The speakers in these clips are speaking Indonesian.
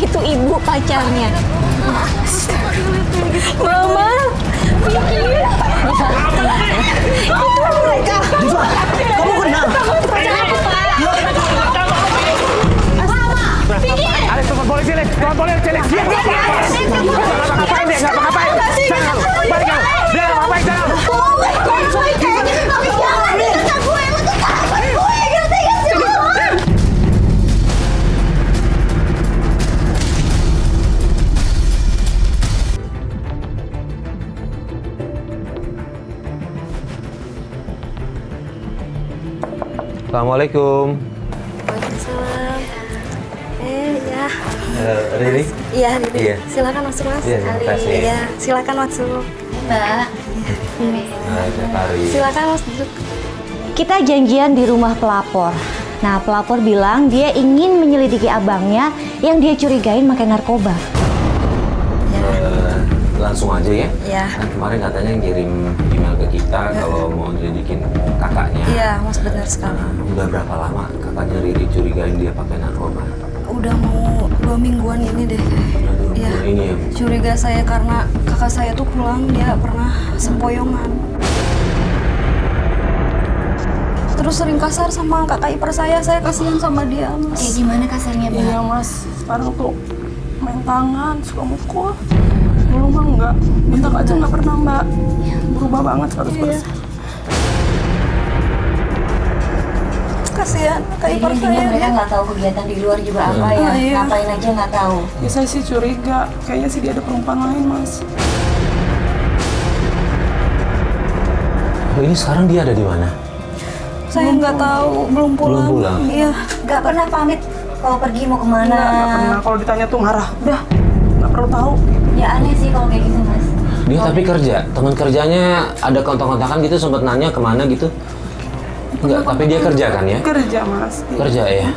itu ibu pacarnya. Mama, Vicky. Itu mereka. Diva, kamu kenal? Alex, telepon polisi, Alex. Telepon polisi, Alex. Dia ngapain dia? Ngapain? Balik kamu. Dia ngapain sana? Assalamualaikum. Waalaikumsalam. Ya. Riri? Iya, Riri. Iya. Silakan masuk, Mas. Iya, terima kasih. Iya, silakan masuk. Mbak. Silakan Mas duduk. Kita janjian di rumah pelapor. Nah, pelapor bilang dia ingin menyelidiki abangnya yang dia curigain pakai narkoba. Langsung aja ya. Iya. Kan kemarin katanya ngirim email ke kita kalau mau nyelidikin kakaknya. Iya, Mas, benar sekali. Udah berapa lama kakaknya Riri curigain dia pakai narkoba? Udah mau 2 mingguan ini deh. Udah Iya. ini ya. Curiga saya karena kakak saya tuh pulang dia pernah sempoyongan. Terus sering kasar sama kakak ipar saya kasihan sama dia, Mas. Kayak gimana kasarnya, Mbak? Iya mas, sekarang tuh main tangan, suka mukul. Dulu mah enggak, minta aja nggak pernah mbak. Berubah banget 100%. Kasihan kakak ipar Intinya saya. mereka nggak tahu kegiatan di luar juga apa ya. Oh, iya. Ngapain aja nggak tahu. Ya saya sih curiga, kayaknya sih dia ada perempuan lain mas. Oh, ini sekarang dia ada di mana? Saya nggak tahu, belum pulang. Belum pulang? Iya. Nggak pernah pamit kalau pergi mau kemana. Nggak pernah, kalau ditanya tuh marah. Udah, nggak perlu tahu. Ya aneh sih kalau kayak gitu, Mas. Dia tapi kerja. Teman kerjanya ada kontak-kontakan gitu sempat nanya kemana gitu? Enggak, tapi dia kerja kan ya? Kerja mas. Kerja ya?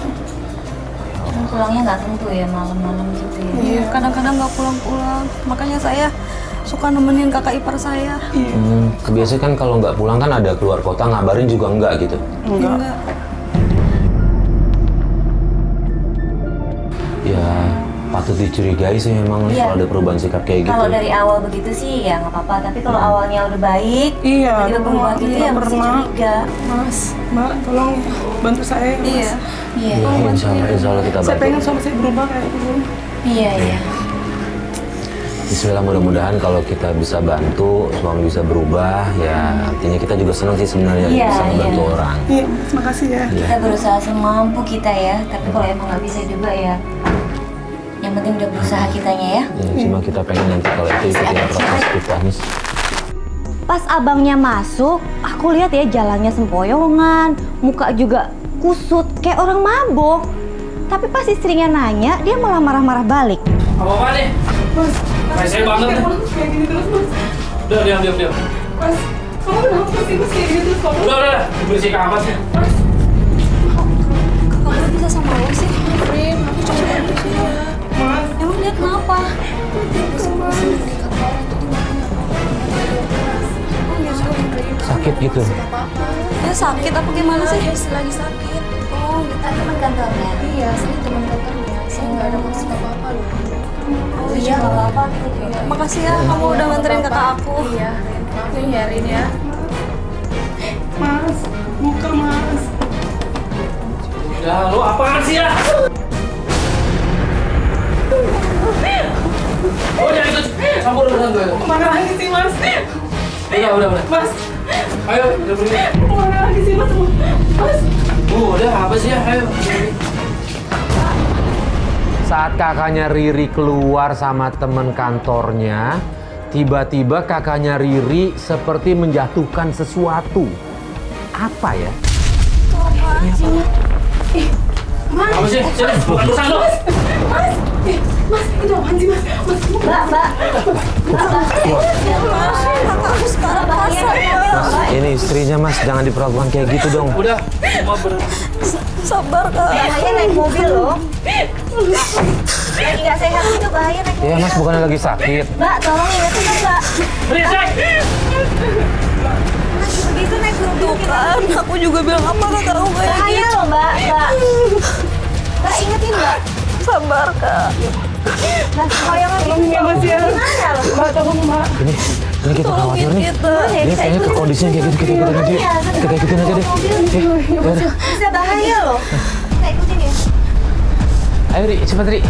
Pulangnya nggak tentu ya, malam-malam gitu ya. Iya, kadang-kadang nggak pulang-pulang. Makanya saya suka nemenin kakak ipar saya. Kebiasaan kan kalau nggak pulang kan ada keluar kota ngabarin juga enggak gitu. Enggak. Ya patut dicurigai sih memang Iya. kalau ada perubahan sikap kayak gitu. Kalau dari awal begitu sih ya nggak apa-apa. Tapi kalau awalnya udah baik, Iya, tiba-tiba berubah gitu nggak ya mesti pernah. curiga. Mas, mbak tolong bantu saya ya mas. Iya. Iya, Ya, insya Allah kita Saya bantu. pengen suami saya berubah kayak dulu. iya, iya. Bismillah, mudah-mudahan kalau kita bisa bantu suami bisa berubah ya artinya kita juga senang sih sebenarnya Iya, bisa membantu iya. orang. Iya, terima kasih ya. Kita berusaha semampu kita ya. Tapi kalau emang nggak bisa juga ya, yang penting udah berusaha kitanya ya. Ya, cuma kita pengen nanti kalau itu ikutin proses teknis. Pas abangnya masuk, aku lihat ya jalannya sempoyongan, muka juga kusut, kayak orang mabok. Tapi pas istrinya nanya, dia malah marah-marah balik. Apa-apa nih? Mas, Rese banget nih. kayak gini terus mas. Udah, diam. Mas, kamu kenapa sih mas kayak gini terus kamu? Udah. Bersih ke apa sih? Kamu bisa sama lo sih? Rin, aku cuma bantu dia. Mas, Emang dia kenapa? Sakit gitu. Dia sakit apa gimana sih? lagi sakit. Oh, gitu. Teman kantornya. Iya, saya teman kantornya. Saya nggak ada maksud apa-apa loh. Oh iya, nggak apa-apa gitu juga. Makasih ya, kamu udah nganterin kakak aku. Iya, maafin ya Rin ya. Mas, buka mas. Udah, lu apaan sih ya? Oh, jangan ikut campur urusan gue. Kemana lagi sih mas? Udah. Mas, Ayo, udah pergi. kemana lagi sih mas? Mas. Udah, apa sih ya? Ayo. Saat kakaknya Riri keluar sama teman kantornya, tiba-tiba kakaknya Riri seperti menjatuhkan sesuatu. Apa ya? Apa sih? Sini, bukan urusan lu. Mas, itu apaan sih mas? Mas, Mbak. Kakak aku sekarang kasar, Mbak. Ini istrinya mas, jangan diperlakukan kayak gitu dong. Udah, semua Sabar, Kak. Bahaya naik mobil loh. Lagi nggak sehat itu bahaya naik mobil. Ya mas bukannya lagi sakit. Mbak, tolong ingetin dong, Mbak. berisik. Begitu naik Tuh kan, aku juga bilang apa ke kamu kayak bahaya gitu. loh, Mbak. Mbak ingetin, Mbak. Sabar, Kak. Tolong ya Mas ya. Mbak, tolong Mbak. Ini kita khawatir nih. Dia kayaknya ke kondisinya kayak gitu. Kita ikutin aja deh. Bisa bahaya loh. Kita ikutin ya. Ayo Ri, cepat Ri.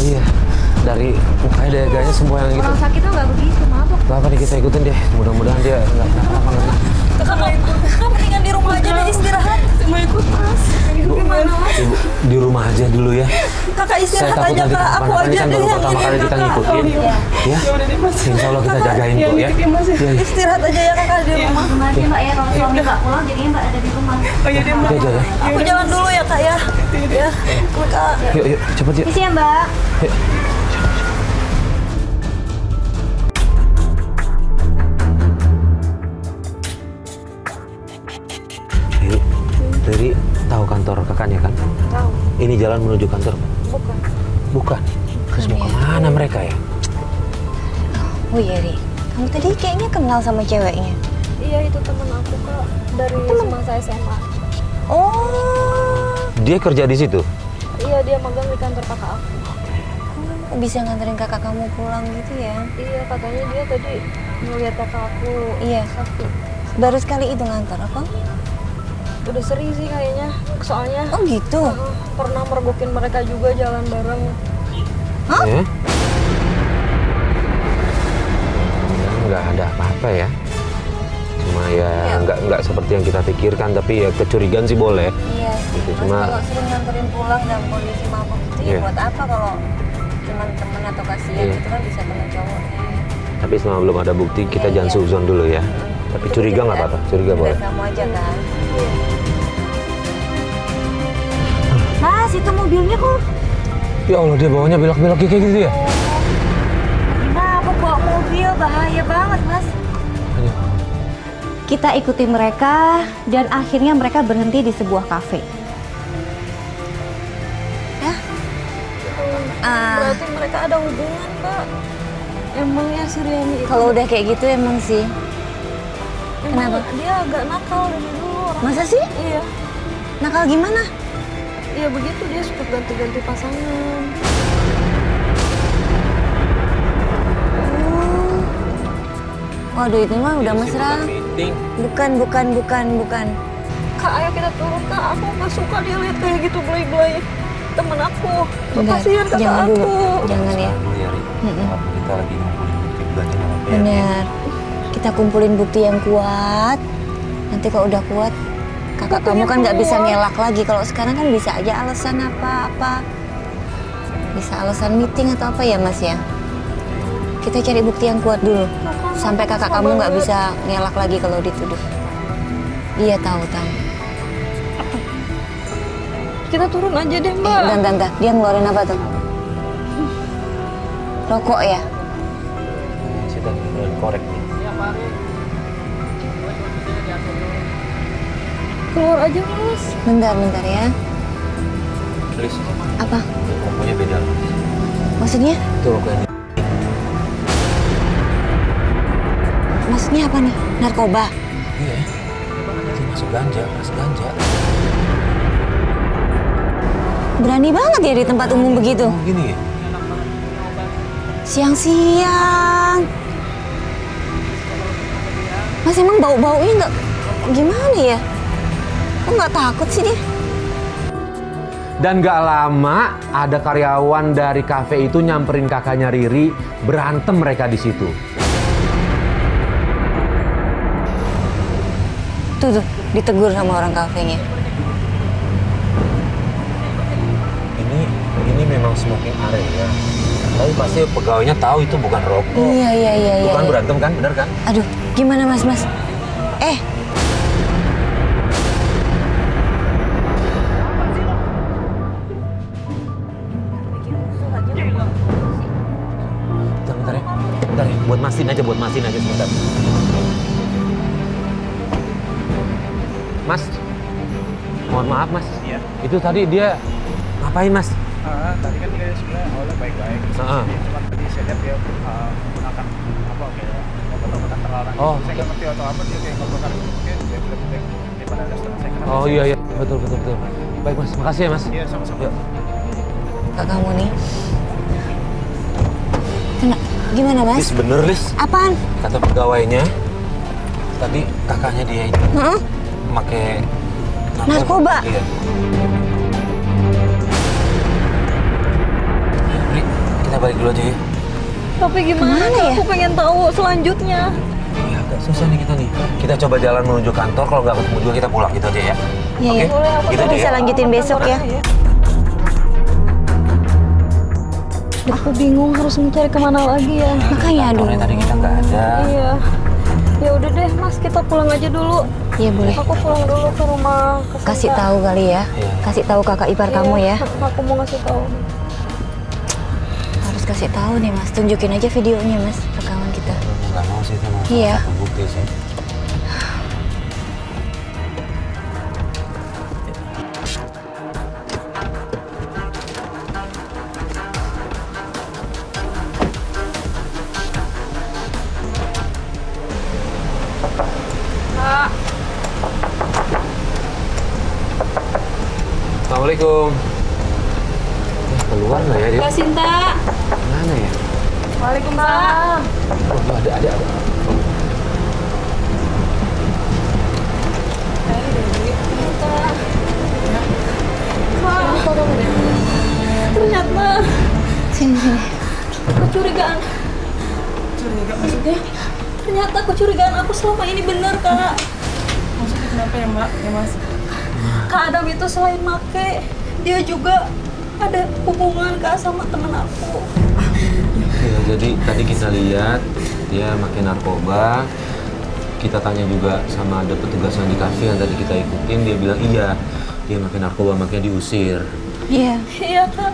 Iya, dari mukanya dari gayanya semua yang gitu. Orang sakit tuh nggak begitu, mabok. Gak apa nih, kita ikutin deh. Mudah-mudahan dia nggak kenapa-napa. Kakak mendingan di rumah aja deh istirahat. Mau ikut Mas. Ibu, di rumah aja dulu ya. Kakak Saya istirahat takut aja nanti kak. Aku kenapa-napa, ini aja kan deh baru yang pertama kali ini kita kakak. ngikutin. Ya, Ya udah deh Mas. insya Allah kita jagain kok ya. Ngikutin Mas ya. Iya, iya. Istirahat aja ya kakak di rumah. Nanti Mbak ya kalau suami nggak pulang, jadinya Mbak ada di rumah. Oh iya deh Mbak. Oke aja ya. Aku jalan dulu ya kak ya. Ya, kakak. Yuk, cepet yuk. Isi ya Mbak. Yuk. Riri tahu kantor kakaknya kan? Tahu. Ini jalan menuju kantor? Bukan. Bukan. Terus mau kemana mereka ya? Oh iya Ri, kamu tadi kayaknya kenal sama ceweknya. Iya, itu temen aku kak, dari semasa SMA. Oh, Dia kerja di situ? Iya, dia magang di kantor kakak aku. kok bisa nganterin kakak kamu pulang gitu ya? Iya, katanya dia tadi ngeliat kakak aku Iya. sakit. Baru sekali itu nganter apa? Udah sering sih kayaknya, soalnya Oh gitu. pernah mergokin mereka juga jalan bareng. Hah? Ya? Nggak ada apa-apa ya. Cuma ya nggak seperti yang kita pikirkan, tapi ya kecurigaan sih boleh. Iya. Gitu, Mas, cuma kalau sering nganterin pulang dalam kondisi mabuk gitu Iya. ya buat apa kalau cuman temen atau kasihan Iya. itu kan bisa kena cowoknya. tapi selama belum ada bukti kita Iya, jangan iya. suzon dulu ya. Tapi Itu curiga bener nggak kan? apa-apa, curiga Bener boleh. kamu aja kan. Mas, itu mobilnya kok Ya Allah, dia bawanya belok-belok kayak gitu ya. kenapa bawa mobil? Bahaya banget, Mas. Ayo. Kita ikuti mereka dan akhirnya mereka berhenti di sebuah kafe. Ya? Berarti mereka ada hubungan kak. Emangnya si Riani itu, Kalau udah kayak gitu emang sih. emang kenapa? dia agak nakal dari dulu orang. Masa sih? Iya, Nakal gimana? iya begitu, dia suka ganti-ganti pasangan. Waduh, itu mah udah mesra. Bukan. Kak, ayo kita turun kak, aku gak suka dia lihat kayak gitu belai-belai temen aku. Bentar, Kasihan kakak jangan aku. dulu. Jangan ya. Kita lagi ngumpulin bukti bukannya apa ya. Bener. Kita kumpulin bukti yang kuat. Nanti kalau udah kuat, kakak kamu kan nggak bisa ngelak lagi. Kalau sekarang kan bisa aja alasan apa-apa. Bisa alasan meeting atau apa ya Mas ya. Kita cari bukti yang kuat dulu. Sampai kakak kamu nggak bisa ngelak lagi kalau dituduh. Iya tahu. Kita turun aja deh mbak. Dan, dia ngeluarin apa tuh? Rokok ya? Kita korek nih. Keluar aja mas. Bentar ya. Please. Apa? Rokoknya beda loh. Maksudnya? Itu rokoknya. Maksudnya apa nih? Narkoba? Iya. Itu masuk ganja, ganja. Berani banget ya di tempat umum begitu. Oh, gini ya? Siang-siang. Mas emang bau-baunya nggak gimana ya? Kok nggak takut sih dia? Dan gak lama ada karyawan dari kafe itu nyamperin kakaknya Riri, berantem mereka di situ. Tuh, ditegur sama orang kafenya. Ini memang smoking area. Tapi pasti pegawainya tahu itu bukan rokok. Iya. Bukan berantem kan, benar kan? Aduh, gimana mas? Bentar ya. Buat masin aja sebentar. Mas, mohon maaf mas. Iya. Itu tadi dia ngapain mas? Tadi kan dia sebenarnya awalnya baik-baik. Jadi cuma tadi saya lihat dia menggunakan apa kayak obat-obatan terlarang. Oh. Saya nggak ngerti atau apa dia kayak ngebakar mungkin dia bilang daripada restoran saya kenapa. Oh iya, betul. Baik mas, makasih ya mas. Iya sama-sama. Yuk. kakak kamu nih. Gimana Mas? Lis bener Lis. Apaan? Kata pegawainya tadi kakaknya dia itu pakai narkoba. Iya. Ri, kita balik dulu aja ya. Tapi gimana ya? Aku pengen tahu selanjutnya. Ya agak susah nih kita nih. Kita coba jalan menuju kantor, kalau nggak ketemu juga kita pulang gitu aja ya. Iya, Oke? iya. Gitu aja Bisa ya. lanjutin besok ya. Aku bingung harus mencari kemana lagi ya. Makanya aduh. Kantornya tadi kita nggak ada. Iya. Ya udah deh Mas, kita pulang aja dulu. Iya boleh. Aku pulang dulu ke rumah. Kasih tahu kali ya. Iya. Kasih tahu kakak ipar kamu ya. Aku mau ngasih tahu. Harus kasih tahu nih Mas. Tunjukin aja videonya Mas, rekaman kita. Nggak mau sih, sama Iya. satu bukti sih. Assalamualaikum. Keluar nggak ya dia? Mbak Sinta. Mana ya? Waalaikumsalam. Oh, ada. Ternyata Sini. kecurigaan. Curiga maksudnya? Ternyata kecurigaan aku selama ini benar, Kak. Maksudnya kenapa ya Mbak? Ya Mas? Kak Adam itu selain make, dia juga ada hubungan Kak sama temen aku. Ya, jadi tadi kita lihat dia makin narkoba. Kita tanya juga sama ada petugas yang di kafe yang tadi kita ikutin, dia bilang iya, dia makin narkoba, makanya diusir. Iya. Iya, Kak.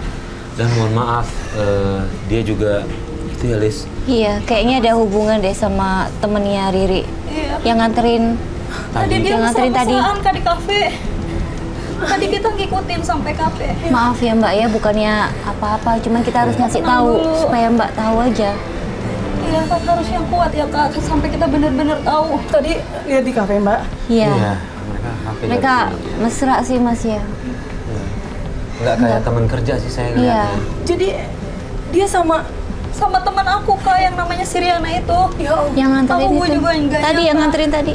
Dan mohon maaf, dia juga itu ya Lis. Iya, kayaknya ada hubungan deh sama temennya Riri. Iya. Yang nganterin Tadi dia yang nganterin tadi. mesra-mesraan Kak di kafe. Tadi kita ngikutin sampai kafe. Maaf ya Mbak ya, bukannya apa-apa, cuman kita harus ngasih Tenang tahu dulu. supaya Mbak tahu aja. Iya, Kak harus yang kuat ya, Kak. Sampai kita benar-benar tahu. Tadi lihat di kafe Mbak. Iya. Mereka kafe Mereka dari sini. mesra sih Mas ya. Nggak kayak teman kerja sih saya Iya. ngeliatnya. Jadi dia sama Teman aku, Kak, yang namanya Siriana itu. ya Allah. Yang nganterin Aku itu. juga enggak Tadi nyangka. yang nganterin tadi.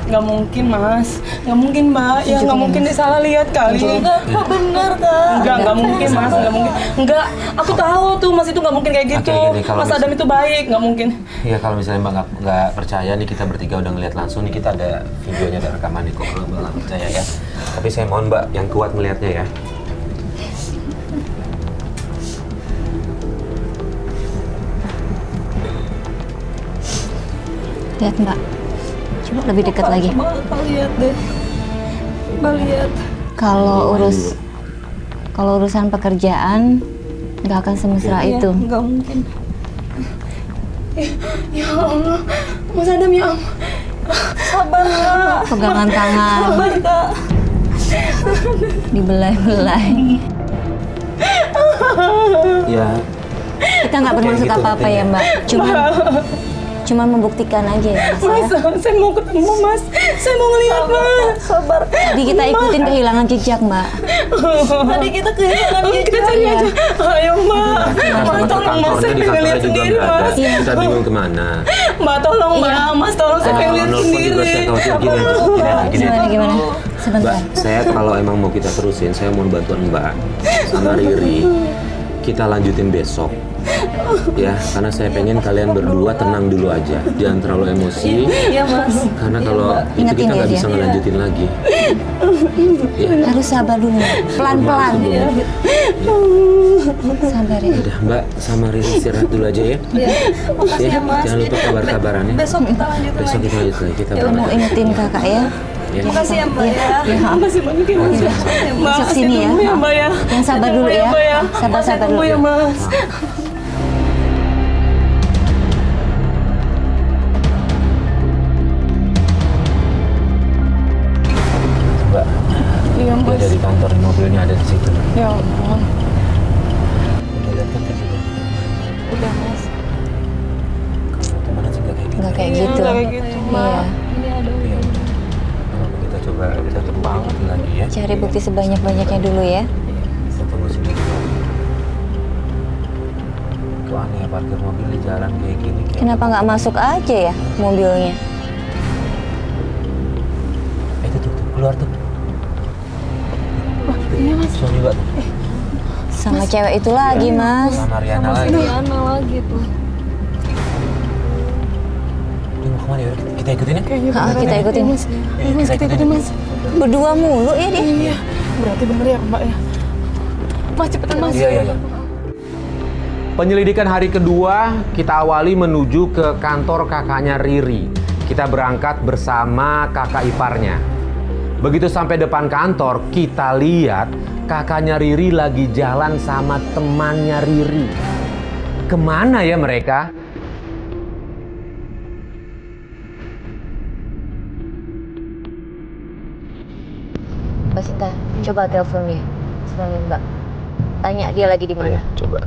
Nggak mungkin Mas, nggak mungkin Mbak, ya nggak mungkin dia salah lihat kali. Enggak, Kak, benar, Kak. Nggak mungkin Mas, nggak mungkin. Nggak, aku tahu tuh Mas itu nggak mungkin kayak gitu. Oke, gini, kalau Mas Adam itu baik, nggak mungkin. Iya, kalau misalnya Mbak nggak percaya nih, kita bertiga udah ngeliat langsung nih, kita ada videonya, ada rekaman nih kok. Kalau Mbak nggak percaya ya. Tapi saya mohon Mbak yang kuat melihatnya ya. Lihat Mbak. Coba lebih dekat lagi. Coba lihat deh. Mbak lihat. Kalau urusan pekerjaan nggak akan semesra Iya, itu. Enggak mungkin. Ya Allah, Mas Adam ya Allah. Sabar, Kak. Pegangan tangan, Sabar, Kak. dibelai-belai. Ya. Kita nggak bermaksud gitu apa-apa ya Mbak. Cuman membuktikan aja ya Mas ya. Mas, saya mau ketemu Mas. Saya mau ngeliat Mas. Sabar. Tadi kita ikutin kehilangan jejak Mbak. Tadi kita kehilangan Kita jejak. cari aja. Ayo Mbak. Mbak Sama tolong Mas, saya kantornya di pengen kantornya lihat juga sendiri nggak ada. Mas. Kita bingung kemana. Mbak tolong Mbak, Mas tolong saya pengen lihat Nelfon sendiri. juga saya khawatir gini. Gimana? Sebentar. Mbak, saya kalau emang mau kita terusin, saya mohon bantuan Mbak sama Riri. Kita lanjutin besok. Ya, karena saya pengen kalian berdua tenang dulu aja. Jangan terlalu emosi. Iya, Mas. Karena kalau itu Ingetin kita ya nggak dia. bisa ngelanjutin lagi. Harus sabar dulu. Pelan-pelan. Iya. Sabar ya. Udah, Mbak sama Riri istirahat dulu aja ya. Iya. Makasih ya, Mas. Jangan lupa kabar-kabarannya. Besok kita lanjut Besok lagi. kita lanjut lagi. Kita Ya, Kamu ingetin kakak ya. Ya. Makasih ya, Mbak ya. Makasih banyak ya Mas. Besok sini ya. Ketemu Mbak ya. Yang sabar dulu ya. Mbak ya. Sabar-sabar Ketemu dulu. ya Mas. Mbak, Iya dia Mas. ada di kantor, mobilnya ada di situ. Ya ampun. Udah lihat kan tadi? Udah Mas. Kalau temenan sih nggak kayak gitu. Nggak kayak Iya, gitu. nggak kayak gitu, Iya. Iya, udah. Kalau kita coba kita terbang lagi ya. Cari bukti sebanyak-banyaknya dulu ya. Kita tunggu sedikit. tuh aneh ya, parkir mobil di jalan kayak gini. Kenapa nggak masuk aja ya mobilnya? Tuh, keluar tuh. Iya mas. Suami Mbak tuh. Sama cewek itu lagi, Mas. Sama Riana lagi. Riana lagi tuh. Dia mau kemana ya? Kita ikutin ya? Kita ikutin. Mas, kita ikutin mas. Berdua mulu ya dia. Iya, berarti bener ya mbak ya. Mas cepetan mas. Iya. Penyelidikan hari kedua kita awali menuju ke kantor kakaknya Riri. Kita berangkat bersama kakak iparnya. Begitu sampai depan kantor, kita lihat kakaknya Riri lagi jalan sama temannya Riri. Kemana ya mereka? Mbak Sinta, coba telepon dia. Sebenarnya Mbak. Tanya dia lagi di mana. Coba.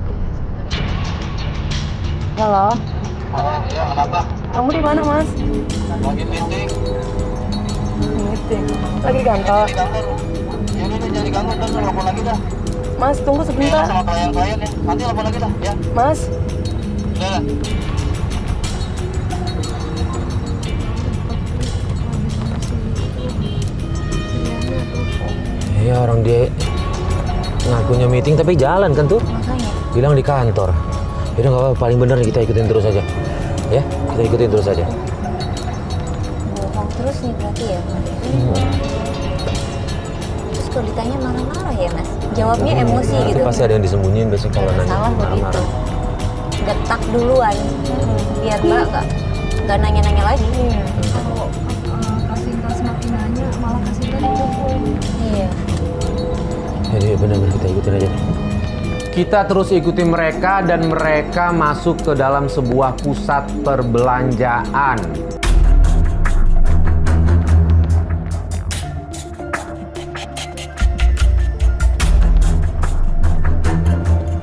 Halo. Kamu di mana mas? Lagi meeting. Meeting. Lagi di kantor. Ya udah jadi kantor terus telepon lagi dah. Mas tunggu sebentar. Sama klien-klien ya. Nanti telepon lagi dah ya. Mas. Udah. Iya orang dia ngakunya meeting tapi jalan kan tuh. Makanya. Bilang di kantor. Yaudah nggak apa-apa, paling bener kita ikutin terus aja. Ya, kita ikutin terus aja. Bohong terus nih berarti ya. Terus kalau ditanya marah-marah ya Mas. Jawabnya emosi Nanti gitu. pasti ada yang disembunyiin biasanya kalau nanya Salah begitu. marah-marah. Getak duluan. Biar Mbak nggak nanya-nanya lagi. Kalau Kasinta semakin nanya, malah Kasinta dipukul. Iya. Ya benar-benar kita ikutin aja deh. Kita terus ikuti mereka dan mereka masuk ke dalam sebuah pusat perbelanjaan.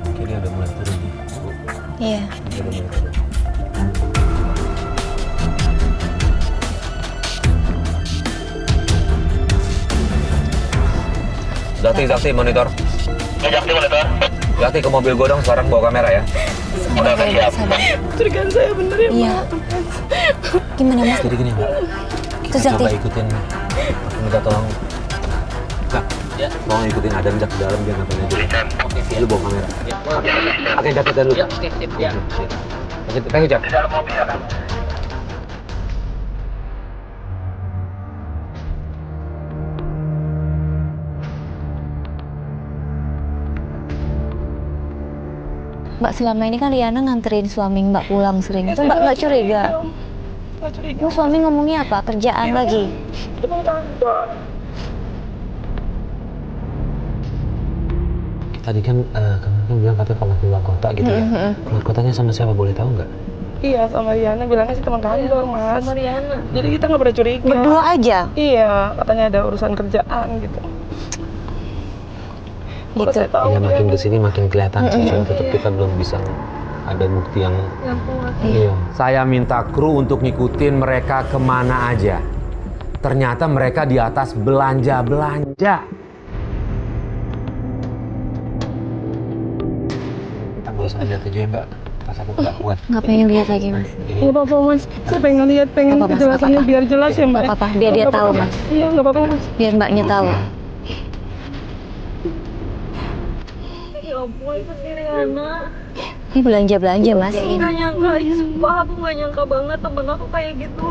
Oke, dia udah mulai turun nih, Bu. Iya. Dia udah mulai turun. Zakti monitor. Jakti monitor. Zakti ke mobil gue dong sekarang bawa kamera ya. Sabar, sabar. Curigaan saya bener ya Iya. Gimana Mas? Jadi gini Mbak, kita Terus, coba Zakti? ikutin, aku minta tolong Kak, ya, tolong ikutin Adam Jak ke dalam biar ngapain aja. Oke, lu bawa kamera. Oke, jaket dan lu. Ya, sip, ya. Oke, thank you Jak. Di dalam mobil ya kan. Mbak selama ini kan Liana nganterin suami Mbak pulang sering. Itu Mbak nggak curiga? Nggak curiga. Itu suami ngomongnya apa? Kerjaan lagi? Depan kantor. Tadi kan kemarin kan bilang katanya pernah keluar kota gitu ya. Keluar kotanya sama siapa boleh tahu nggak? Iya sama Riana bilangnya sih teman kantor mas. Sama Riana. Jadi kita nggak pernah curiga. Berdua aja? Iya katanya ada urusan kerjaan gitu. Gitu. Saya tahu Ya makin dia. kesini makin kelihatan sih, cuma tetap kita belum bisa ada bukti yang iya. Saya minta kru untuk ngikutin mereka kemana aja. Ternyata mereka di atas belanja. Kita nggak usah lihat aja ya Mbak, pas aku nggak kuat. Nggak pengen lihat lagi Mas? Nggak apa-apa mas. Saya pengen lihat, pengen Nggak apa-apa, kejelasannya nggak apa-apa. biar jelas ya mbak. Nggak apa-apa, biar dia Nggak tahu, apa-apa. Mas. Iya nggak apa-apa mas. Biar Mbaknya tahu. Ya ampun, itu si Riana. Ini belanja-belanja Mas. Nggak nyangka, ya sumpah aku nggak nyangka banget temen aku kayak gitu.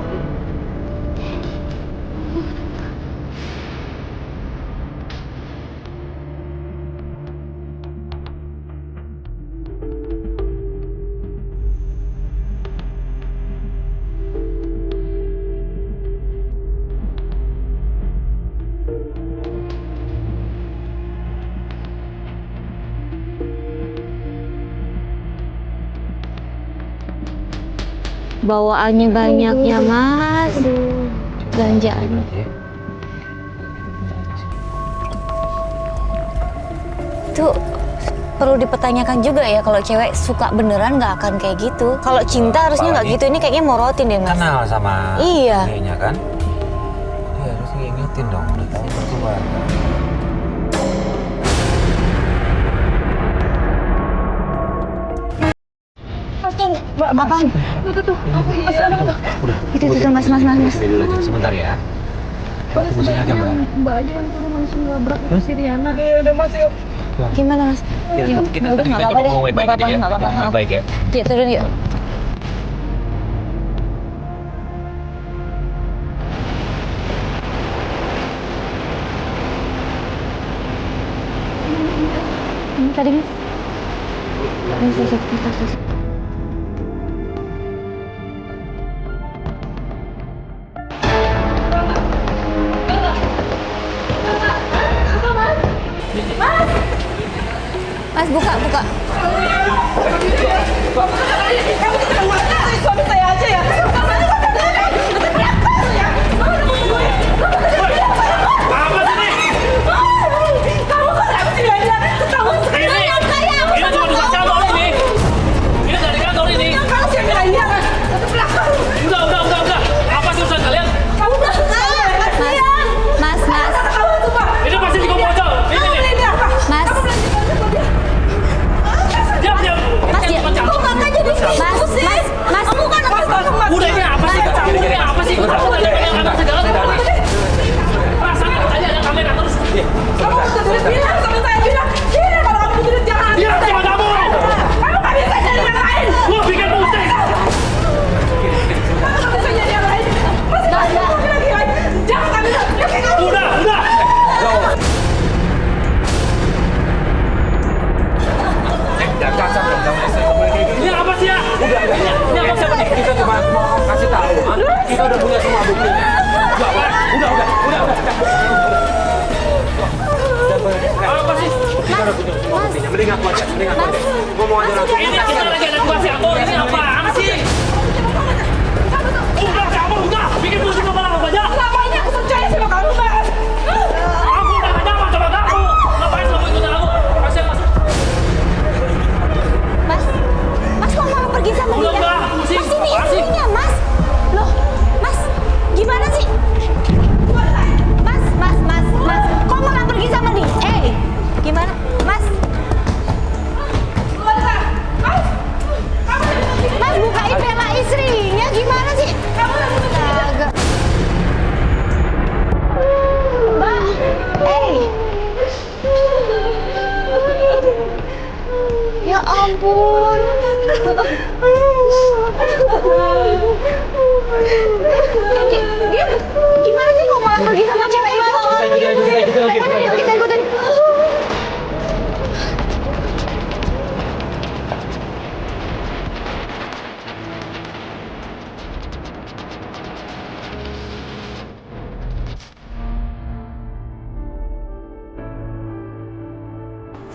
Bawaannya banyaknya Mas. Belanjaan. Itu perlu dipertanyakan juga ya, kalau cewek suka beneran nggak akan kayak gitu. Kalau cinta harusnya nggak gitu. Ini kayaknya morotin deh Mas. Kenal sama Iya. kayaknya kan? Iya harus ngingetin dong, udah tahu keluar. Apa? Tuh. Itu mas. Ini dulu aja, sebentar ya. Pusing aja mbak. Mbak aja yang turun langsung nabrak itu si Riana. Udah Mas yuk. Gimana mas? Kita Udah nggak apa-apa deh. ngomongin baik-baik ya. Nggak apa-apa. Baik ya. Yuk turun yuk. Ini tadi mas. Ini Mas buka. Suami saya aja ya. Mending aku aja. Ngomong aja langsung. Ini kita lagi ada tugas ya, ini apaan sih? Udah, bikin pusing kepala aku aja. Selama ini aku percaya sama kamu, Mas. Aku udah gak nyaman sama kamu. Ngapain kamu ikutin aku? Masuk. Mas kok malah pergi sama dia? Udah, pusing. Mas ini istrinya, Mas. Loh, Mas, gimana sih? Mas, kok malah pergi sama dia? Gimana? Mas, bukain Bella istrinya, gimana sih? Agak. Mbak, ya ampun. Dia gimana sih kok malah pergi sama cewek itu? Kita ikutin.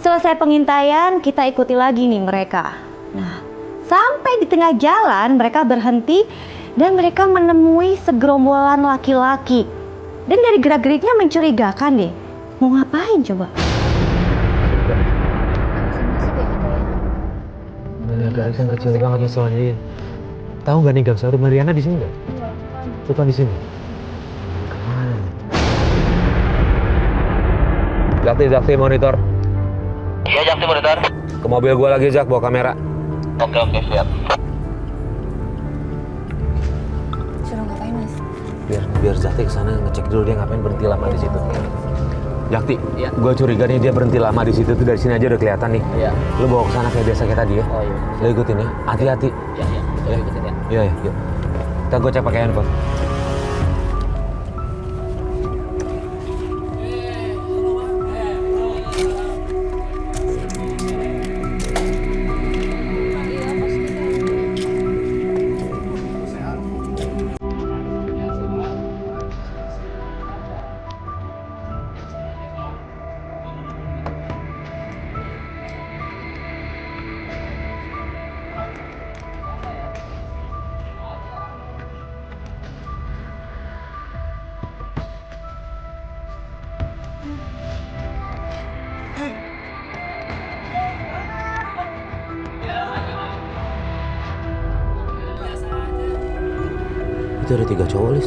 Selesai pengintaian, kita ikuti lagi nih mereka. Nah, sampai di tengah jalan mereka berhenti dan mereka menemui segerombolan laki-laki. Dan dari gerak-geriknya mencurigakan deh. Mau ngapain coba? Ada garis yang kecil banget soalnya. Tahu nggak nih gang satu Mariana di sini nggak? Bukan di sini. Kemana? Jakti monitor. Ya, Jakti monitor. Ke mobil gua lagi, Jak, bawa kamera. Oke, siap. Suruh ngapain, Mas? Biar Jakti kesana ngecek dulu dia ngapain berhenti lama di situ. Jakti, ya. Gue curiga nih dia berhenti lama di situ tuh dari sini aja udah kelihatan nih. Iya. Lu bawa kesana kayak biasa kayak tadi ya. Oh iya. Lu ikutin ya, hati-hati. Iya. Ikutin ya. Iya. Yuk. Kita gue cek pakai handphone. Itu ada 3 cowok, Lis.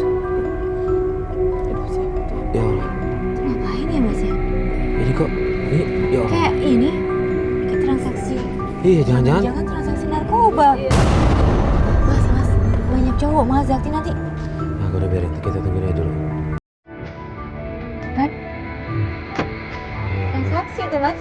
Ya Allah. Ngapain ya, Mas ya? Ini kok, ini, ya Allah. Kayak ini, kayak transaksi. Iya, jangan-jangan. Jangan transaksi narkoba. cowok Mas Zakti nanti. Nah, gue udah biarin, kita tungguin aja dulu. Kan? Yang saksi itu Mas.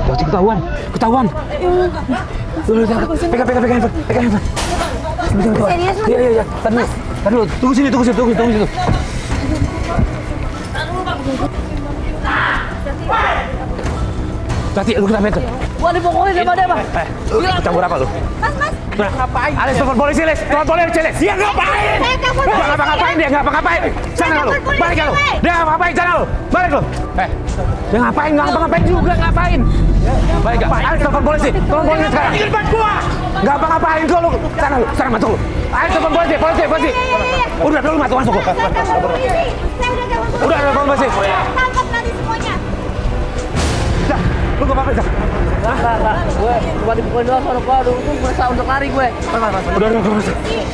Pasti ketahuan. Pegang handphone. Serius Mas? Iya. Tar dulu. Tunggu sini. Tati, lu kenapa itu? Gua dipukulin sama dia, Bang. Lu campur apa lu? Mas. Ngapain? Alex, telepon polisi, Lex. Telepon polisi, Lex. Dia ngapain? Dia ngapa-ngapain. Sana lu. Balik lu. Dia ngapain sana lu? Balik lu. Dia ngapain? Nggak ngapa-ngapain juga, ngapain? Balik gak? Alex, telepon polisi. Telepon polisi sekarang. Di depan gua. Nggak apa-ngapain kok lu. Sana lu. Sana masuk lu. Alex, telepon polisi. Udah dulu masuk. Udah telepon polisi. Tangkap nanti semuanya. Dah, lu gak apa-apa, dah. Gue cuma dipukulin doang sama gua, aduh, gue berusaha untuk lari gue. Udah,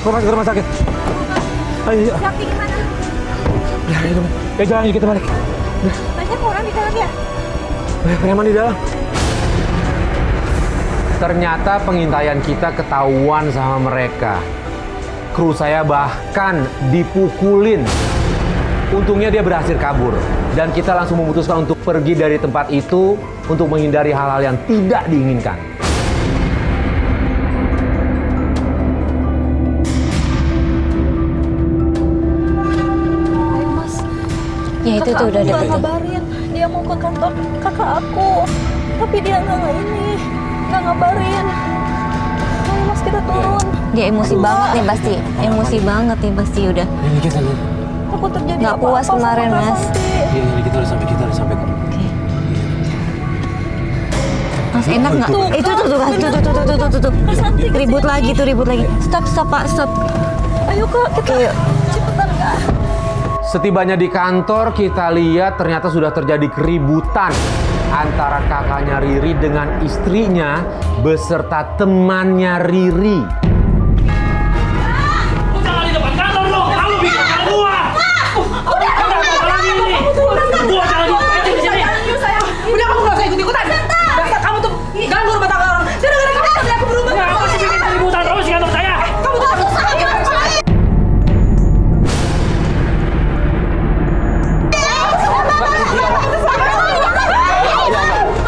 gua masuk ke rumah sakit. Ayo. Zakti gimana? Ya jalan yuk kita balik. Banyak orang di dalam ya? Preman di dalam. Ternyata pengintaian kita ketahuan sama mereka. Kru saya bahkan dipukulin. Untungnya dia berhasil kabur. Dan kita langsung memutuskan untuk pergi dari tempat itu untuk menghindari hal-hal yang tidak diinginkan. Ayo Mas. Ya itu tuh udah Kakak ada. ngabarin. Dia mau ke kantor kakak aku. Tapi dia nggak ngabarin. Ayo Mas, kita turun. Dia emosi banget nih pasti udah. Ini kita lihat. Aku terjadi Nggak puas apa-apa kemarin, sama Kak Mas. Santi. Iya, ini kita udah sampai kok. Mas enak nggak? Itu tuh. Ribut lagi. Stop Pak, stop. Ayo Kak, kita Oke, yuk. cepetan Kak. Setibanya di kantor, kita lihat ternyata sudah terjadi keributan antara kakaknya Riri dengan istrinya beserta temannya Riri. Jangan di depan kantor dong. Kamu bikin kantor gua. Kenapa lagi ini? Gua jangan diapain di sini. Udah kamu nggak usah ikut-ikutan. Dasar kamu tuh ganggu rumah tangga orang. Gara-gara kamu sampai aku berubah. Kenapa sih bikin keributan terus di kantor saya? Kamu tuh harus sakit.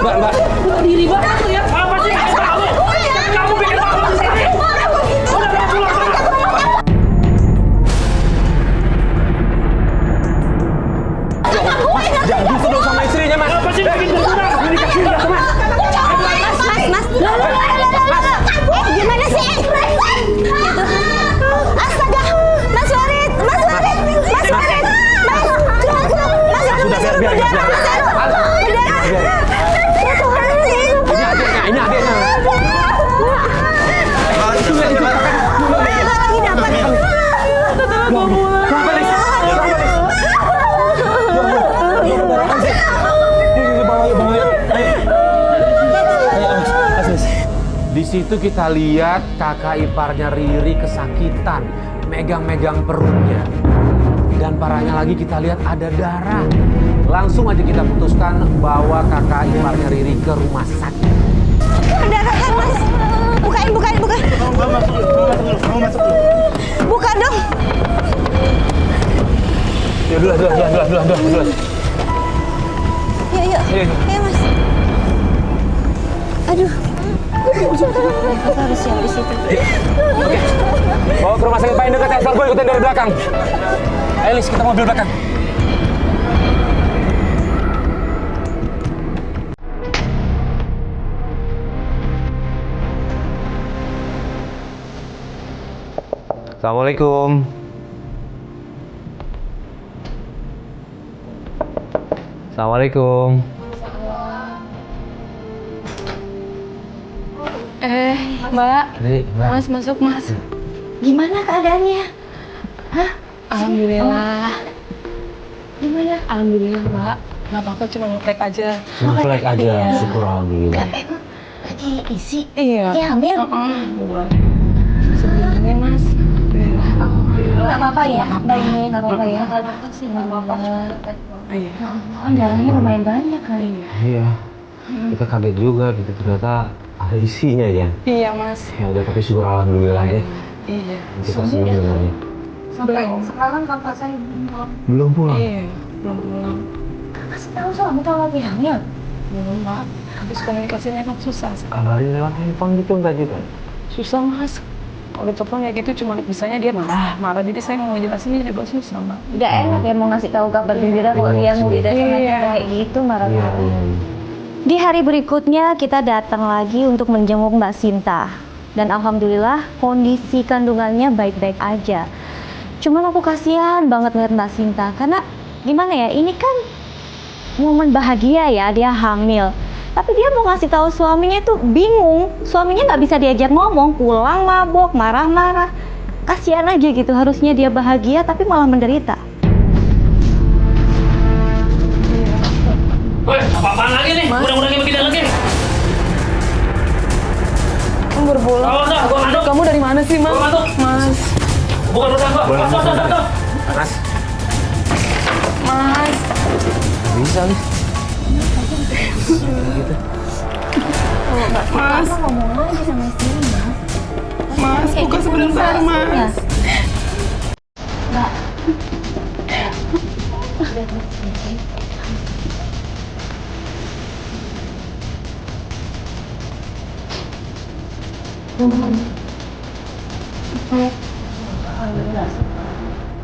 Mbak. Diri banget tuh ya. Apa sih bikin kamu? Kamu bikin malu di sini. Udah pulang sana. Jangan gitu dong sama istrinya, Mas. Apa sih bikin keributan? Ini kasih dia teman. Mas. Gimana sih? Astaga, Mas Farid. Sudah, biar. Ini adiknya. Di situ kita lihat kakak iparnya Riri kesakitan, megang-megang perutnya. Dan parahnya lagi kita lihat ada darah. Langsung aja kita putuskan bawa kakak iparnya Riri ke rumah sakit. Darah kan Mas? Bukain. Buka dong. Ya dulu. Iya Mas. Aduh. Kita harus siap di situ. Oke. Bawa ke rumah sakit paling dekat, asal gue ikutin dari belakang. Ayo Lis, kita mobil belakang. Assalamualaikum. Assalamualaikum. Mbak. Mbak. Mas masuk Mas. Gimana keadaannya? Hah? Alhamdulillah. Gimana? Alhamdulillah Mbak. Nggak apa-apa, cuma ngeplek aja. Flag aja, syukur alhamdulillah. Lagi isi? Iya. Iya, hamil. Sebelum apa-apa ya, baik, nggak apa-apa ya. Sih nggak apa-apa. Iya. Darahnya lumayan banyak kali. Iya. Kita kaget juga gitu, ternyata ada isinya ya. Iya, Mas. Ya udah, tapi syukur alhamdulillah ya. Iya. Kita senang dengarnya. Sampai sekarang kakak saya Belum pulang. Iya, belum pulang. kasih tahu soal kita lagi hamil. Belum, Mbak. Habis komunikasinya emang susah. Kabarin lewat handphone gitu tadi kan. Susah, Mas. Kalau telepon kayak gitu cuma bisanya dia marah. Jadi saya mau jelasin dia juga susah, Mbak. Udah enak ya mau ngasih tahu kabar gembira kalau dia mau beda sama Iya. kayak gitu marah-marah. Iya. Di hari berikutnya kita datang lagi untuk menjenguk Mbak Sinta. Dan alhamdulillah kondisi kandungannya baik-baik aja. Cuman aku kasihan banget ngeliat Mbak Sinta karena gimana ya, ini kan momen bahagia ya, dia hamil. Tapi dia mau ngasih tahu suaminya tuh bingung. Suaminya nggak bisa diajak ngomong, pulang mabok, marah-marah. Kasihan aja gitu, harusnya dia bahagia tapi malah menderita. Woi, apa-apaan lagi nih? Udah begini lagi. Berbola. Gua ngaduk. Kamu dari mana sih, Mas? Gua ngaduk. Mas. Bukan urusan gua. Mas. Mas. Bisa nih. Mas. Ngomong aja sama istrinya. Mas, buka sebentar, Mas. Mbak.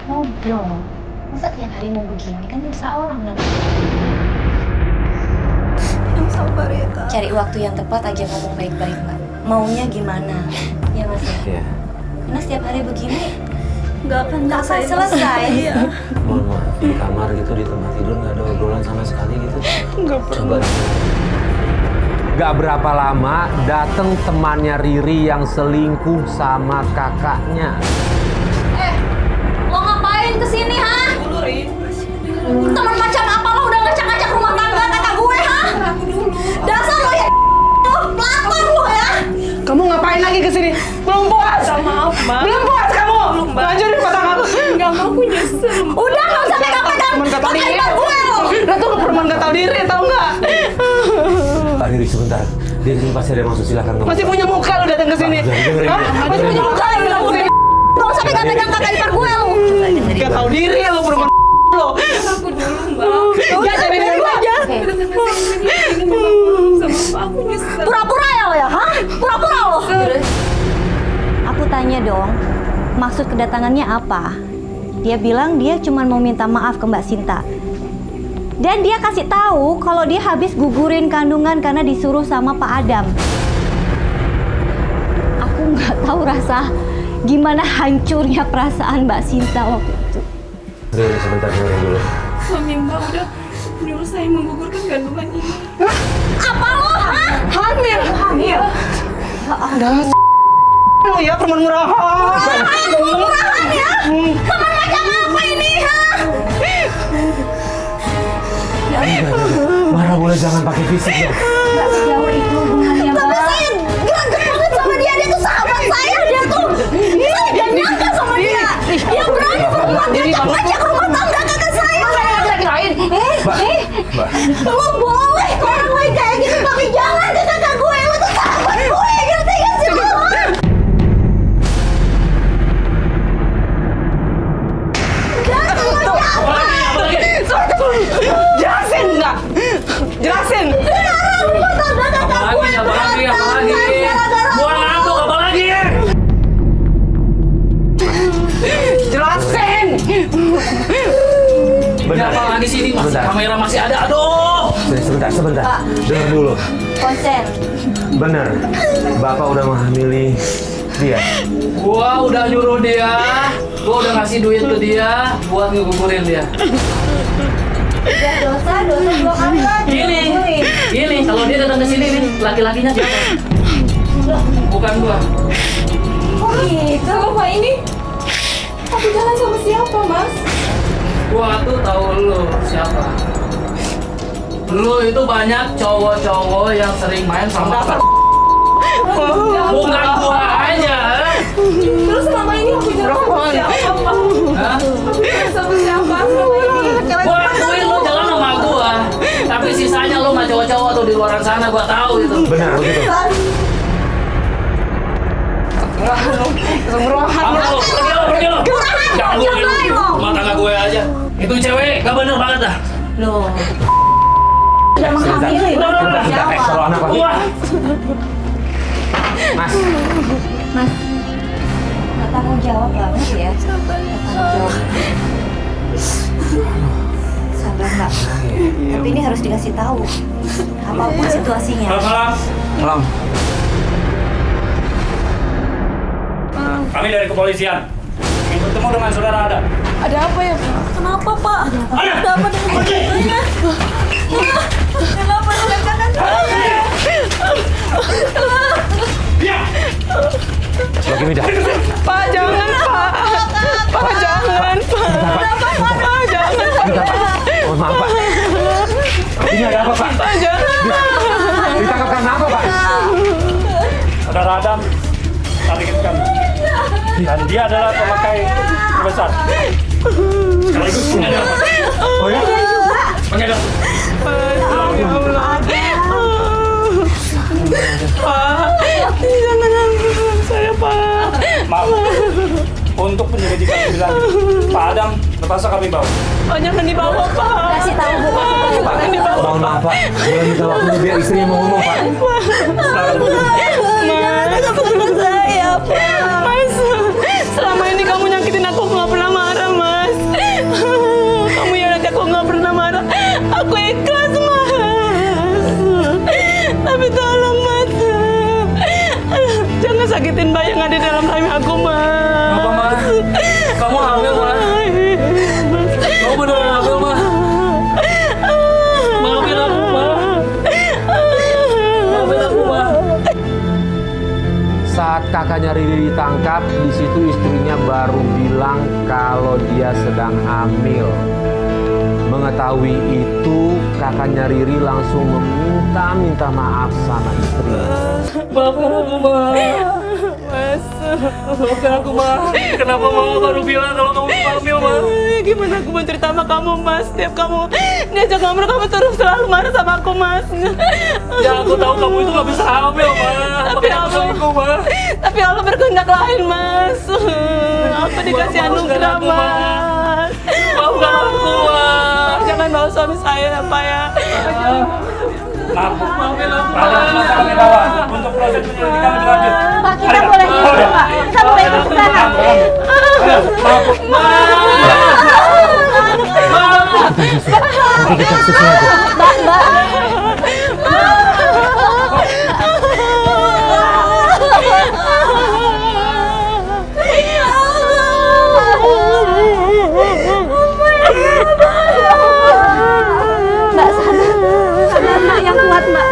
Ngobrol. Masa tiap hari mau begini kan bisa orang nanti. Yang sabar ya Kak. Cari waktu yang tepat aja ngomong baik-baik, Mbak. Maunya gimana? Ya, Mas ya. Iya. Karena setiap hari begini Nggak akan nggak akan selesai. Iya. Mohon maaf, di kamar gitu, di tempat tidur nggak ada obrolan sama sekali gitu. Nggak Coba. Gak berapa lama dateng temannya Riri yang selingkuh sama kakaknya. Lo ngapain kesini, ha? Teman macam apa lo udah ngacak-ngacak rumah tangga kakak gue, ha? Dasar lo ya pelakor lo ya. Kamu ngapain lagi kesini? Belum puas? Maaf, Mbak. Belum puas kamu? Lanjutin rumah tangga aku. Enggak mau, aku nyesel. Udah nggak usah pegang-pegang kakak gue lo. Ratu perempuan gak tahu diri, tau nggak? Pak Riri, sebentar. Dia ini pasti ada yang maksud, silakan ngomong. Masih punya muka lo datang ke sini. Hah? Masih punya muka lo datang ke sini. Nggak usah pegang-pegang kakak ipar gue lo. Gak tahu diri lo perempuan lo. Aku dulu, Mbak. Ya, jadi dulu aja. Pura-pura ya lo ya, ha? Pura-pura lo. Aku tanya dong, maksud kedatangannya apa? Dia bilang dia cuma mau minta maaf ke Mbak Sinta. Dan dia kasih tahu kalau dia habis gugurin kandungan karena disuruh sama Pak Adam. Aku nggak tahu rasa gimana hancurnya perasaan Mbak Sinta waktu itu. Riri, sebentar dengerin dulu. Suami Mbak udah nyuruh saya menggugurkan kandungan ini. Apa lo, ha? Hamil. Hamil. Udah. Lo ya perempuan murahan. Murahan ya? Teman macam apa ini, ha? Marah boleh jangan pakai fisik dong. Nggak sejauh itu hubungannya, Tapi Mbak. saya greget banget sama dia tuh sahabat saya, dia tuh saya gak nyangka sama dia. Dia berani berbuat ngajak rumah tangga kakak saya. Lo boleh ke orang lain kayak gitu, tapi jangan ke kakak gue. Lo tuh sahabat gue, ngerti gak sih lo? Jelasin nggak? Jelasin. Sekarang rumah tangga kakak gue berantakan gara-gara Gua ngantuk, apa lagi ya? Jelasin. Benar. Apa lagi sini? Masih kamera masih ada. Aduh. Sebentar. Dengar dulu. Konsen. Benar. Bapak udah menghamili dia. Gua udah nyuruh dia, gua udah ngasih duit ke dia buat ngegugurin dia. Dosa dua kali lagi. Ini kalau dia datang ke sini nih, laki-lakinya siapa? Bukan gua. Oh gitu. Selama ini aku jalan sama siapa, Mas? Gua tuh tahu lu siapa. Lu itu banyak cowok-cowok yang sering main sama bukan gua aja. Terus selama ini aku jalan sama siapa, Mas? cowok-cowok tuh di luar sana, gua tahu itu. Benar begitu. Pergi lo. Gangguin rumah tangga gue aja. Itu cewek gak bener banget dah. Loh. Udah menghamili. Udah. Kalau anak lagi. Mas. Nggak tanggung jawab banget ya. Nggak tanggung jawab. Sabar Mbak. Tapi ini harus dikasih tahu. Apapun situasinya. Malam. Kami dari kepolisian. Ingin bertemu dengan saudara Ada. Ada apa ya? Kenapa, Pak? Ada apa dengan saya? Kenapa dengan saya? Lagi Mida. Pak, jangan, Pak. Pak, jangan, Pak. Pak, jangan, Pak. Mohon maaf, Pak. Ini ada apa, Pak? Pak, jangan. Ditangkap karena apa, Pak? Saudara Adam target kami. Dan dia adalah pemakai terbesar. Sekaligus penyedia. Oh ya? Penyedia. Ya Allah. Pak, jangan ambil saya, Pak. Maaf. Untuk penyelidikan lebih lanjut, Pak Adam terpaksa kami bawa. Pak, jangan dibawa, Pak. Kasih tahu Bu. Pak, mohon maaf, Pak. Boleh minta waktunya biar istrinya mau ngomong, Pak. Mas, sama saya, Pak. Mas, selama ini kamu nyakitin aku nggak pernah marah, Mas. Kamu yang aja aku nggak pernah marah. Aku ikhlas, Mas. Tapi tolong, Mas. Jangan sakitin bayi yang ada dalam rahim aku, Mas. Apa, Mas? Kamu hamil, Mas? Kamu beneran hamil, Mas? Maafin aku, Mas. Maafin aku, Mas. Saat kakaknya Riri ditangkap, di situ istrinya baru bilang kalau dia sedang hamil. Mengetahui itu, kakaknya Riri langsung meminta maaf sama istrinya. Maafin aku, Mas. Mas, Maafin aku, Mas. Kenapa Mama baru bilang kalau kamu hamil, Mas? gimana aku mau cerita sama kamu, Mas? Setiap kamu diajak ngobrol, kamu terus selalu marah sama aku, Mas. Ya, aku tahu kamu itu gak bisa hamil, Mas. Makanya aku selingkuh, Mas. Tapi Allah berkehendak lain, Mas. Aku dikasih anugerah, Mas. Maafkan aku, Mas. Jangan bawa suami saya, ya, Pak, ya. Maaf, Maafin aku, Pak Adam terpaksa kami bawa untuk proses penyelidikan lebih lanjut. Pak, kita boleh ikut, Pak. Kita boleh ikut ke sana. Mbak, sabar, Mbak, yang kuat, Mbak.